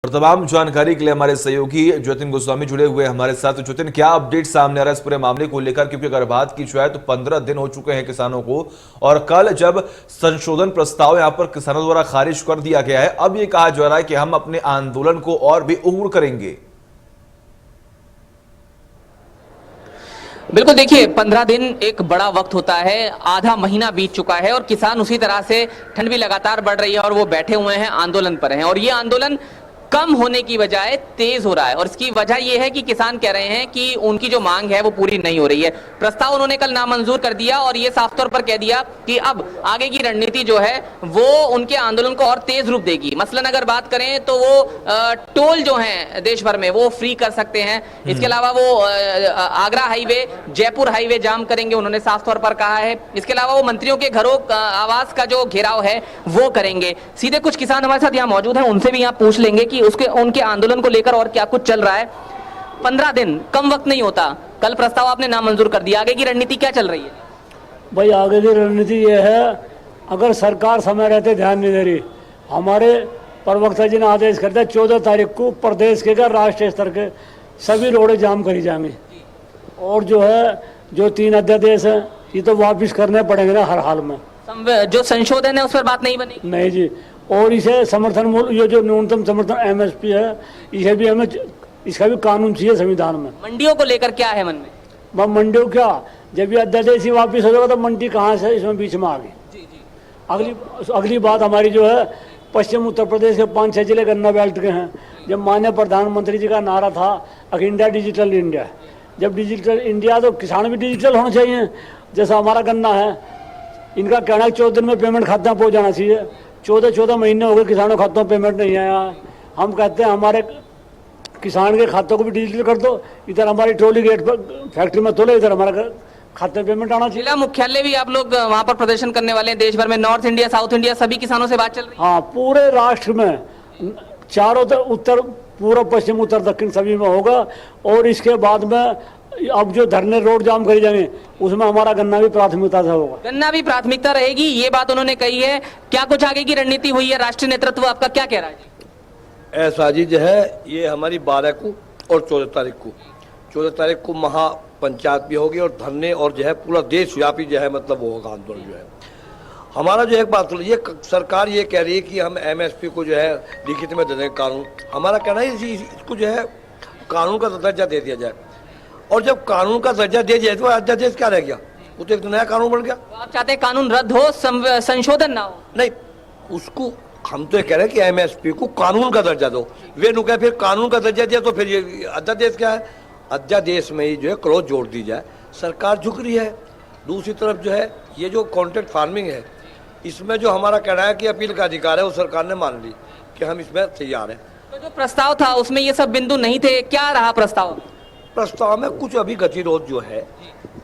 और तमाम जानकारी के लिए हमारे सहयोगी ज्योतिन गोस्वामी जुड़े हुए हमारे साथ। तो ज्योतिन, क्या अपडेट सामने आ रहा है इस पूरे मामले को लेकर? क्योंकि अगर बात की जाए तो 15 दिन हो चुके हैं किसानों को, और कल जब संशोधन प्रस्ताव यहां पर किसानों द्वारा खारिज कर दिया गया है, अब ये कहा जा रहा है कि हम अपने आंदोलन को और भी उग्र करेंगे। बिल्कुल, देखिए 15 दिन एक बड़ा वक्त होता है। आधा महीना बीत चुका है और किसान उसी तरह से, ठंड भी लगातार बढ़ रही है और वो बैठे हुए हैं, आंदोलन पर हैं। और ये आंदोलन कम होने की बजाय तेज हो रहा है और इसकी वजह यह है कि किसान कह रहे हैं कि उनकी जो मांग है वो पूरी नहीं हो रही है। प्रस्ताव उन्होंने कल नामंजूर कर दिया और ये साफ तौर पर कह दिया कि अब आगे की रणनीति जो है वो उनके आंदोलन को और तेज रूप देगी। मसलन अगर बात करें तो वो टोल जो हैं देश भर में वो फ्री कर सकते हैं। इसके अलावा वो आगरा हाईवे, जयपुर हाईवे जाम करेंगे, उन्होंने साफ तौर पर कहा है। इसके अलावा वो मंत्रियों के घरों आवास का जो घेराव है वो करेंगे। सीधे कुछ किसान हमारे साथ यहाँ मौजूद हैं, उनसे भी यहाँ पूछ लेंगे कि उनके आंदोलन को लेकर और क्या कुछ चल रहा है। 15 दिन कम वक्त नहीं होता, कल प्रस्ताव आपने नामंजूर कर दिया, आगे की रणनीति क्या चल रही है? भाई आगे की रणनीति ये है, अगर सरकार समय रहते ध्यान नहीं दे रही, हमारे प्रवक्ता जी ने आदेश कर दिया 14 तारीख को प्रदेश के राष्ट्रीय स्तर के सभी रोडें जाम करी जाएंगी। और जो है जो 3 अध्यादेश है ये तो वापिस करने पड़ेंगे ना हर हाल में। जो संशोधन है उस पर बात नहीं बनेगी? नहीं जी, और इसे समर्थन मूल्य, ये जो न्यूनतम समर्थन MSP है, इसे भी हमें, इसका भी कानून चाहिए संविधान में। मंडियों को लेकर क्या है मन में? मंडियों क्या, जब ये अध्यादेश ही वापिस हो जाएगा तो मंडी कहाँ से इसमें बीच में आ गई। अगली बात हमारी जो है, पश्चिम उत्तर प्रदेश के 5-6 जिले गन्ना बेल्ट के हैं। जब माननीय प्रधानमंत्री जी का नारा था इंडिया डिजिटल इंडिया, जब डिजिटल इंडिया तो किसान भी डिजिटल होना चाहिए। जैसा हमारा गन्ना है, इनका कहना है 14 दिन में पेमेंट खाते में पहुँच जाना चाहिए। 14 महीने हो गए किसानों के खातों में पेमेंट नहीं आया। हम कहते हैं हमारे किसान के खातों को भी डिजिटल कर दो, इधर हमारी ट्रॉली गेट पर फैक्ट्री में तोले, इधर हमारा खाते में पेमेंट आना चाहिए। जिला मुख्यालय भी आप लोग वहाँ पर प्रदर्शन करने वाले हैं देश भर में, नॉर्थ इंडिया, साउथ इंडिया, सभी किसानों से बात चल रही है? हाँ, पूरे राष्ट्र में, चारों उत्तर, पूर्व, पश्चिम, उत्तर, दक्षिण सभी में होगा। और इसके बाद में अब जो धरने रोड जाम करी जाएंगे उसमें हमारा गन्ना भी प्राथमिकता से होगा। गन्ना भी प्राथमिकता रहेगी, ये बात उन्होंने कही है। क्या कुछ आगे की रणनीति हुई है? राष्ट्रीय नेतृत्व आपका क्या कह रहा है? ऐसा जी जो है, ये हमारी 12 को और 14 तारीख को महापंचायत भी होगी और धरने, और जो है पूरा देशव्यापी जो है मतलब वो होगा आंदोलन। जो है हमारा जो एक बात, ये सरकार ये कह रही है कि हम MSP को जो है लिखित में दे दें कानून। हमारा कहना है इसको जो है कानून का दर्जा दे दिया जाए, और जब कानून का दर्जा दे दिया तो अध्यादेश क्या रह गया? वो तो एक नया कानून बन गया। आप चाहते हैं कानून रद्द हो, संशोधन ना हो? नहीं, उसको हम तो ये कह रहे हैं कि MSP को कानून का दर्जा दो। वे नुका फिर कानून का दर्जा दिया तो फिर ये अध्यादेश क्या है? अध्यादेश में ही जो है क्लॉज जोड़ दी जाए। सरकार झुक रही है। दूसरी तरफ जो है ये जो कॉन्ट्रैक्ट फार्मिंग है, इसमें जो हमारा कहना है कि अपील का अधिकार है, वो सरकार ने मान ली कि हम इसमें तैयार हैं। तो जो प्रस्ताव था उसमें ये सब बिंदु नहीं थे, क्या रहा प्रस्ताव? प्रस्ताव में कुछ अभी गतिरोध जो है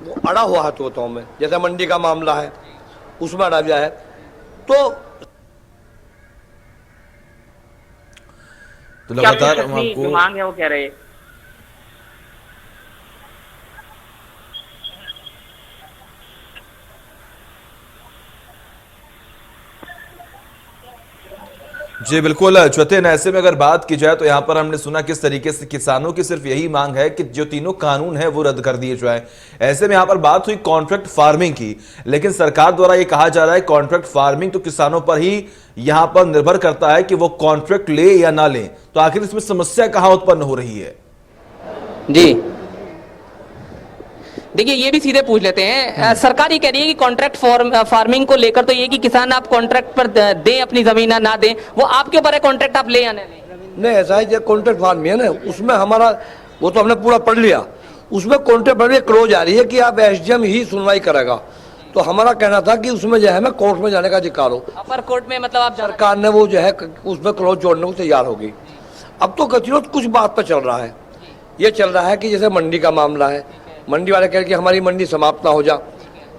वो अड़ा हुआ है तोतों में, जैसे मंडी का मामला है उसमें अड़ा गया है। तो लगातार हम आपको मांग है वो कह रहे। जी बिल्कुल ज्योतिन, ऐसे में अगर बात की जाए तो यहाँ पर हमने सुना किस तरीके से किसानों की सिर्फ यही मांग है कि जो तीनों कानून है वो रद्द कर दिए जाए। ऐसे में यहाँ पर बात हुई कॉन्ट्रैक्ट फार्मिंग की, लेकिन सरकार द्वारा ये कहा जा रहा है कॉन्ट्रैक्ट फार्मिंग तो किसानों पर ही यहाँ पर निर्भर करता है कि वो कॉन्ट्रैक्ट ले या ना ले। तो आखिर इसमें समस्या कहाँ उत्पन्न हो रही है? जी देखिए, ये भी सीधे पूछ लेते हैं। सरकार ये कह रही है कि कॉन्ट्रैक्ट फार्मिंग को लेकर तो ये कि किसान आप कॉन्ट्रैक्ट पर दें अपनी जमीन ना दें, वो आपके ऊपर है, कॉन्ट्रैक्ट आप ले या नहीं? नहीं, ऐसा है, कॉन्ट्रैक्ट फार्मिंग है ना, उसमें हमारा वो तो हमने पूरा पढ़ लिया। उसमें कॉन्ट्रैक्ट फार्मिंग क्लोज आ रही है कि आप SDM ही सुनवाई करेगा। तो हमारा कहना था कि उसमें जो है हमें कोर्ट में जाने का अधिकार हो। अपर कोर्ट में मतलब आप सरकार ने वो जो है उसमें क्लोज जोड़ने को तैयार होगी। अब तो गतिरोध कुछ बात पर चल रहा है। ये चल रहा है कि जैसे मंडी का मामला है, मंडी वाले कह रहे कि हमारी मंडी समाप्त ना हो जा,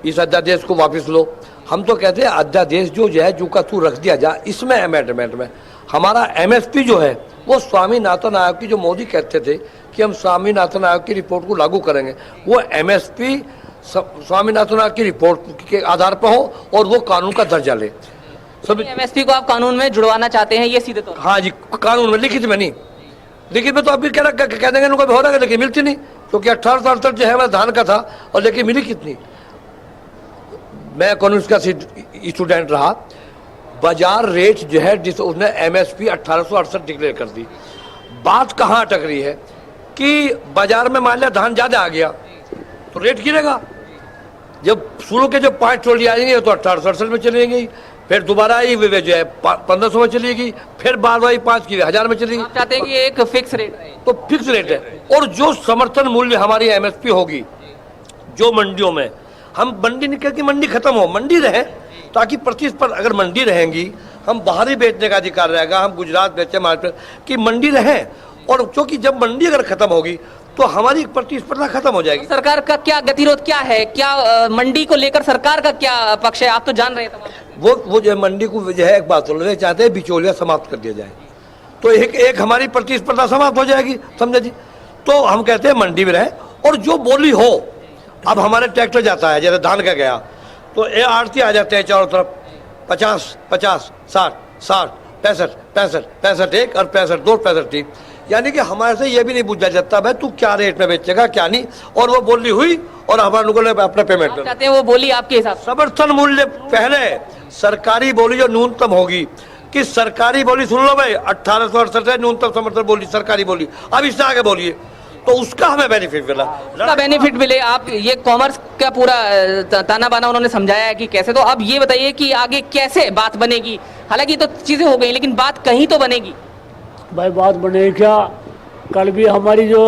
इस अध्यादेश को वापस लो। हम तो कहते हैं अध्यादेश जो है जो का तू रख दिया जाए, इसमें अमेंडमेंट में हमारा MSP जो है वो स्वामीनाथन आयोग की, जो मोदी कहते थे कि हम स्वामीनाथन आयोग की रिपोर्ट को लागू करेंगे, वो MSP स्वामीनाथन आयोग की रिपोर्ट के आधार पर हो और वो कानून का दर्जा ले। सभी। एमएसपी को आप कानून में जुड़वाना चाहते हैं, ये सीधे तौर हाँ जी, कानून में, लिखित में नहीं। लिखित में तो अभी कह देंगे उनको हो रहा है, लेकिन मिलती नहीं, क्योंकि 1868 जो है हमारा धान का था, और लेकिन मिली कितनी। मैं इकोनॉमिक्स का स्टूडेंट रहा। बाजार रेट जो है जिस उसने एमएसपी 1868 डिक्लेयर कर दी। बात कहाँ अटक रही है कि बाजार में मान लिया धान ज्यादा आ गया तो रेट गिरेगा। जब शुरू के जो 5 ट्रॉली आएंगे तो 1868 में चली गई, फिर दोबारा आई वे जो है 1500 में चली गई, फिर बार बार 5 की 1000 में चली गई। आप चाहते हैं कि एक फिक्स रेट रहे? तो फिक्स रेट है, और जो समर्थन मूल्य हमारी एमएसपी होगी जो मंडियों में, हम मंडी निकल की मंडी खत्म हो, मंडी रहे, ताकि प्रतिस्पर्धा, अगर मंडी रहेंगी हम बाहर ही बेचने का अधिकार रहेगा, हम गुजरात बेचे मार्केट की मंडी रहे, और क्योंकि जब मंडी अगर खत्म होगी तो हमारी प्रतिस्पर्धा खत्म हो जाएगी। सरकार का क्या गतिरोध क्या है, क्या मंडी को लेकर सरकार का क्या पक्ष है, आप तो जान रहे हैं तमाम। वो जो है मंडी को जो है एक बात बोल रहे चाहते हैं बिचौलिया समाप्त कर दिया जाए, तो एक हमारी प्रतिस्पर्धा समाप्त हो जाएगी, समझे जी। तो हम कहते हैं मंडी में रहे, और जो बोली हो, अब हमारे ट्रैक्टर जाता है जैसे धान का गया तो ये आड़ती आ जाते हैं चारों तरफ, 50 50 60 60 65 65 65 एक और 65 2 65 3, यानी कि हमारे से ये भी नहीं पूछा जाता भाई तू क्या रेट में बेचेगा क्या नहीं, और वो बोली हुई और हमारे लोगों ने अपना पेमेंट आप चाहते हैं वो बोली आपके हिसाब से? समर्थन मूल्य पहले सरकारी बोली जो न्यूनतम होगी, कि सरकारी बोली सुन लो भाई 1868 है न्यूनतम समर्थन बोली, सरकारी बोली, अब इससे आगे बोलिए तो उसका हमें बेनिफिट मिला, उसका बेनिफिट मिले। आप ये कॉमर्स का पूरा ताना बाना उन्होंने समझाया है कि कैसे, तो अब ये बताइए कि आगे कैसे बात बनेगी। हालांकि तो चीजें हो गई, लेकिन बात कहीं तो बनेगी। भाई बात बने क्या, कल भी हमारी जो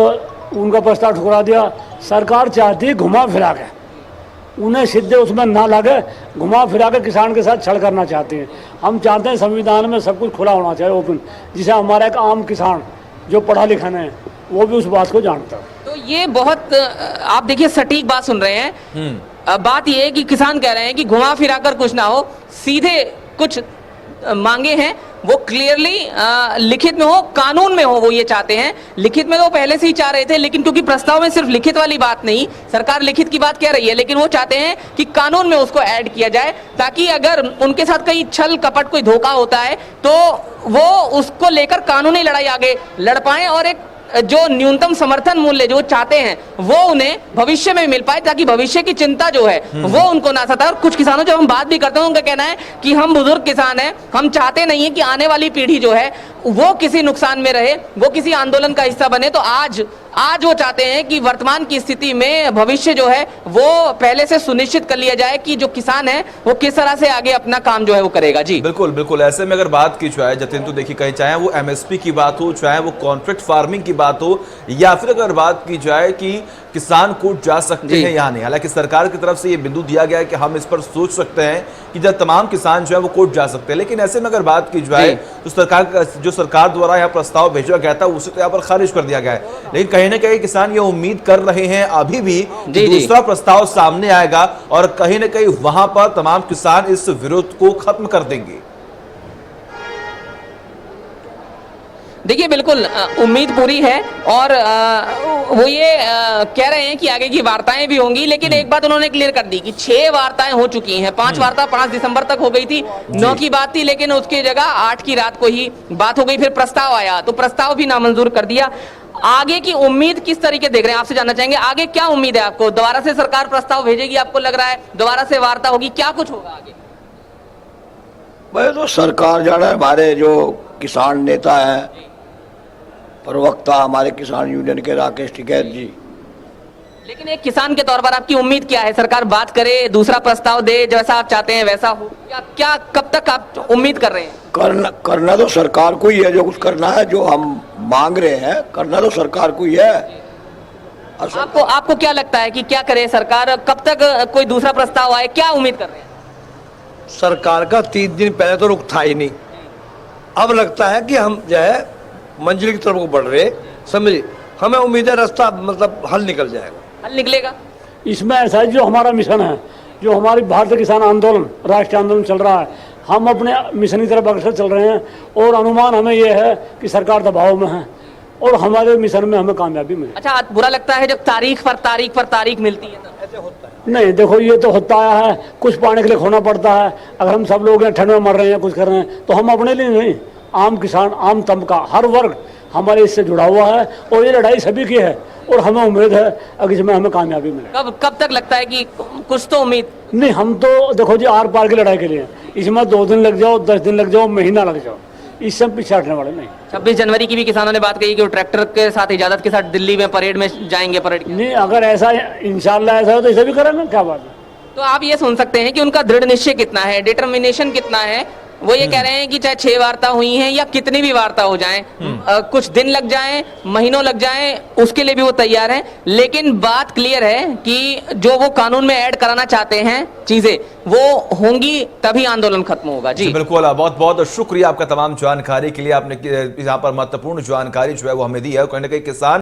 उनका प्रस्ताव ठुकरा दिया, सरकार चाहती है घुमा फिरा के, उन्हें सीधे उसमें ना लगे, घुमा फिरा के किसान के साथ छल करना चाहते हैं। हम चाहते हैं संविधान में सब कुछ खुला होना चाहिए, ओपन, जिसे हमारा एक आम किसान जो पढ़ा लिखा नहीं है वो भी उस बात को जानता है। तो ये बहुत आप देखिए सटीक बात सुन रहे हैं। बात ये है कि किसान कह रहे हैं कि घुमा फिरा कर कुछ ना हो, सीधे कुछ मांगे हैं वो क्लियरली लिखित में हो, कानून में हो, वो ये चाहते हैं। लिखित में तो पहले से ही चाह रहे थे, लेकिन क्योंकि प्रस्ताव में सिर्फ लिखित वाली बात नहीं, सरकार लिखित की बात कह रही है, लेकिन वो चाहते हैं कि कानून में उसको ऐड किया जाए, ताकि अगर उनके साथ कहीं छल कपट कोई धोखा होता है तो वो उसको लेकर कानूनी लड़ाई आगे लड़ पाए, और एक जो न्यूनतम समर्थन मूल्य जो चाहते हैं वो उन्हें भविष्य में मिल पाए, ताकि भविष्य की चिंता जो है वो उनको ना सताए। और कुछ किसानों जब हम बात भी करते हैं उनका कहना है कि हम बुजुर्ग किसान हैं, हम चाहते नहीं है कि आने वाली पीढ़ी जो है वो किसी नुकसान में रहे, वो किसी आंदोलन का हिस्सा बने। तो आज वो चाहते हैं कि वर्तमान की स्थिति में भविष्य जो है वो पहले से सुनिश्चित कर लिया जाए कि जो किसान है वो किस तरह से आगे अपना काम जो है वो करेगा। जी बिल्कुल बिल्कुल। ऐसे में अगर बात की जाए जतिन, तो देखिए कहीं चाहे वो एमएसपी की बात हो, चाहे वो कॉन्ट्रैक्ट फार्मिंग की बात हो, या फिर अगर बात की जाए कि किसान कोर्ट जा सकते हैं या नहीं, हालांकि सरकार की तरफ से ये बिंदु दिया गया है कि हम इस पर सोच सकते हैं कि जब तमाम किसान जो है वो कोर्ट जा सकते हैं, लेकिन ऐसे में अगर बात की जाए तो सरकार द्वारा यहाँ प्रस्ताव भेजा गया था उसे तो यहाँ पर खारिज कर दिया गया है। लेकिन कहीं ना कहीं किसान ये उम्मीद कर रहे हैं अभी भी दूसरा प्रस्ताव सामने आएगा और कहीं ना कहीं वहां पर तमाम किसान इस विरोध को खत्म कर देंगे। देखिए बिल्कुल उम्मीद पूरी है, और वो ये कह रहे हैं कि आगे की वार्ताएं भी होंगी, लेकिन एक बात उन्होंने क्लियर कर दी कि 6 वार्ताएं हो चुकी हैं। 5 वार्ता 5 दिसंबर तक हो गई थी, 9 की बात थी, लेकिन उसकी जगह 8 की रात को ही बात हो गई। फिर प्रस्ताव आया तो प्रस्ताव भी नामंजूर कर दिया। आगे की उम्मीद किस तरीके देख रहे हैं, आपसे जानना चाहेंगे आगे क्या उम्मीद है आपको? दोबारा से सरकार प्रस्ताव भेजेगी आपको लग रहा है, दोबारा से वार्ता होगी, क्या कुछ होगा आगे? भाई तो सरकार जाना है, हमारे जो किसान नेता है प्रवक्ता हमारे किसान यूनियन के राकेश टिकैत जी। लेकिन एक किसान के तौर पर आपकी उम्मीद क्या है? सरकार बात करे, दूसरा प्रस्ताव दे, जैसा आप चाहते हैं वैसा हो, क्या कब तक आप उम्मीद कर रहे हैं? करना तो सरकार को ही है, जो कुछ करना है, जो हम मांग रहे हैं करना तो सरकार को ही है। आपको क्या लगता है कि क्या करे सरकार, कब तक कोई दूसरा प्रस्ताव आए, क्या उम्मीद कर रहे हैं? सरकार का 3 दिन पहले तो रुख था ही नहीं, अब लगता है कि हम जो है मंजिल की तरफ को बढ़ रहे, समझिए। हमें उम्मीद है रास्ता मतलब हल निकल जाएगा। हल निकलेगा इसमें ऐसा है, जो हमारा मिशन है, जो हमारी भारतीय किसान आंदोलन राष्ट्रीय आंदोलन चल रहा है, हम अपने मिशन की तरफ अग्रसर चल रहे हैं, और अनुमान हमें यह है कि सरकार दबाव में है और हमारे मिशन में हमें कामयाबी मिले। अच्छा, बुरा लगता है जब तारीख पर तारीख मिलती है? कैसे होता है? नहीं देखो, ये तो होता आया है, कुछ पाने के लिए खोना पड़ता है। अगर हम सब लोग यहाँ ठंड में मर रहे हैं, कुछ कर रहे हैं, तो हम अपने लिए नहीं, आम किसान, आम तबका, हर वर्ग हमारे इससे जुड़ा हुआ है और ये लड़ाई सभी की है और हमें उम्मीद है कि इसमें हमें कामयाबी मिले। कब तक लगता है कि कुछ तो उम्मीद? नहीं, हम तो देखो जी आर पार की लड़ाई के लिए, इसमें 2 दिन लग जाओ, 10 दिन लग जाओ, महीना लग जाओ, इससे हम पीछे हटने वाले नहीं। 26 जनवरी की भी किसानों ने बात कही कि वो ट्रैक्टर के साथ, इजाजत के साथ दिल्ली में परेड में जाएंगे, परेड की। नहीं, अगर ऐसा इंशाल्लाह ऐसा हो तो इसे भी करेंगे, क्या बात है। तो आप ये सुन सकते हैं कि उनका दृढ़ निश्चय कितना है, डिटर्मिनेशन कितना है। वो ये कह रहे हैं कि चाहे 6 वार्ता हुई हैं या कितनी भी वार्ता हो जाएं, कुछ दिन लग जाएं, महीनों लग जाएं, उसके लिए भी वो तैयार हैं। लेकिन बात क्लियर है कि जो वो कानून में ऐड कराना चाहते हैं चीजें, वो होंगी तभी आंदोलन खत्म होगा। जी बिल्कुल, बहुत बहुत शुक्रिया आपका तमाम जानकारी के लिए। आपने यहाँ पर महत्वपूर्ण जानकारी जो है वो हमें दी है। कहीं ना कहीं किसान